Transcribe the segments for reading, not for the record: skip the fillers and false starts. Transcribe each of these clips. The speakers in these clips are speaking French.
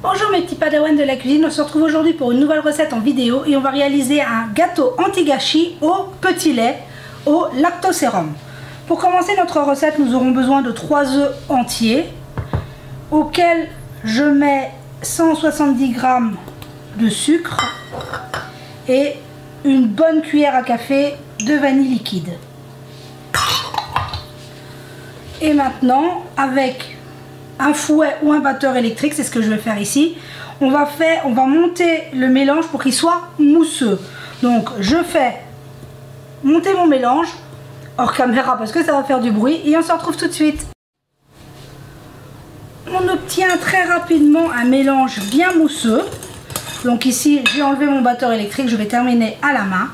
Bonjour mes petits padawans de la cuisine, on se retrouve aujourd'hui pour une nouvelle recette en vidéo et on va réaliser un gâteau anti-gâchis au petit lait au lactosérum. Pour commencer notre recette, nous aurons besoin de 3 œufs entiers auxquels je mets 170 g de sucre et une bonne cuillère à café de vanille liquide. Et maintenant, avec un fouet ou un batteur électrique, c'est ce que je vais faire ici, on va monter le mélange pour qu'il soit mousseux. Donc je fais monter mon mélange hors caméra parce que ça va faire du bruit et on se retrouve tout de suite. On obtient très rapidement un mélange bien mousseux. Donc ici j'ai enlevé mon batteur électrique, je vais terminer à la main.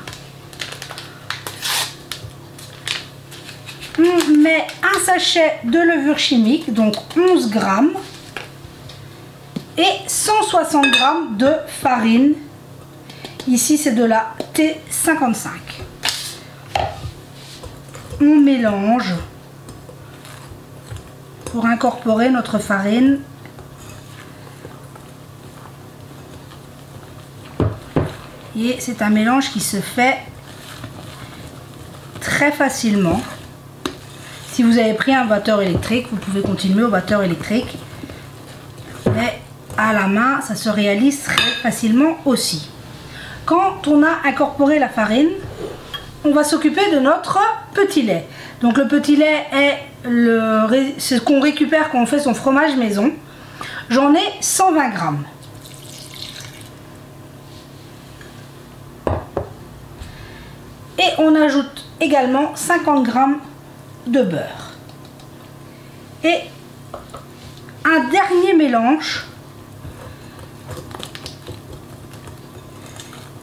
On met un sachet de levure chimique, donc 11 g, et 160 g de farine. Ici, c'est de la T55. On mélange pour incorporer notre farine. Et c'est un mélange qui se fait très facilement. Si vous avez pris un batteur électrique, vous pouvez continuer au batteur électrique. Mais à la main, ça se réalise très facilement aussi. Quand on a incorporé la farine, on va s'occuper de notre petit lait. Donc le petit lait est ce qu'on récupère quand on fait son fromage maison. J'en ai 120 g. Et on ajoute également 50 g de beurre et un dernier mélange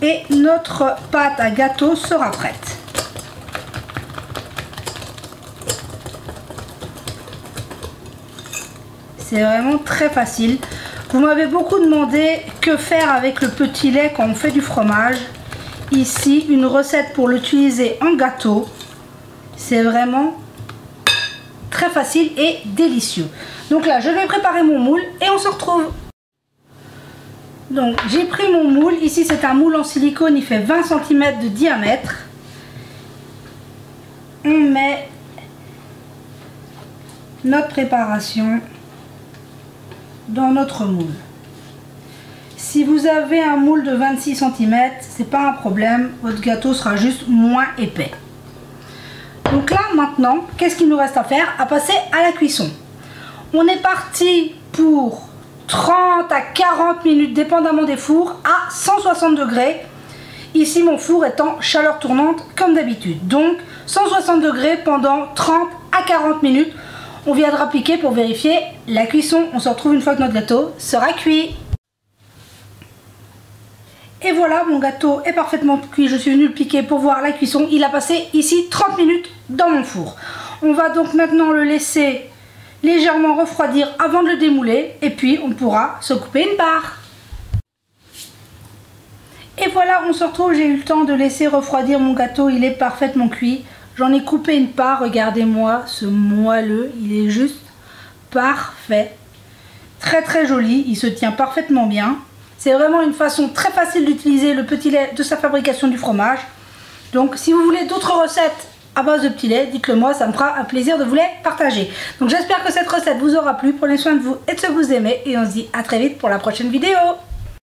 et notre pâte à gâteau sera prête. C'est vraiment très facile. Vous m'avez beaucoup demandé que faire avec le petit lait quand on fait du fromage. Ici une recette pour l'utiliser en gâteau. C'est vraiment très facile et délicieux. Donc là, je vais préparer mon moule et on se retrouve. Donc j'ai pris mon moule. Ici, c'est un moule en silicone. Il fait 20 cm de diamètre. On met notre préparation dans notre moule. Si vous avez un moule de 26 cm, c'est pas un problème. Votre gâteau sera juste moins épais. Donc là maintenant, qu'est-ce qu'il nous reste à faire? À passer à la cuisson. On est parti pour 30 à 40 minutes, dépendamment des fours, à 160 degrés. Ici mon four est en chaleur tournante comme d'habitude. Donc 160 degrés pendant 30 à 40 minutes. On viendra piquer pour vérifier la cuisson. On se retrouve une fois que notre gâteau sera cuit. Et voilà, mon gâteau est parfaitement cuit. Je suis venue le piquer pour voir la cuisson. Il a passé ici 30 minutes dans mon four. On va donc maintenant le laisser légèrement refroidir avant de le démouler. Et puis, on pourra se couper une part. Et voilà, on se retrouve. J'ai eu le temps de laisser refroidir mon gâteau. Il est parfaitement cuit. J'en ai coupé une part. Regardez-moi ce moelleux. Il est juste parfait. Très très joli. Il se tient parfaitement bien. C'est vraiment une façon très facile d'utiliser le petit lait de sa fabrication du fromage. Donc si vous voulez d'autres recettes à base de petit lait, dites-le moi, ça me fera un plaisir de vous les partager. Donc j'espère que cette recette vous aura plu. Prenez soin de vous et de ce que vous aimez. Et on se dit à très vite pour la prochaine vidéo.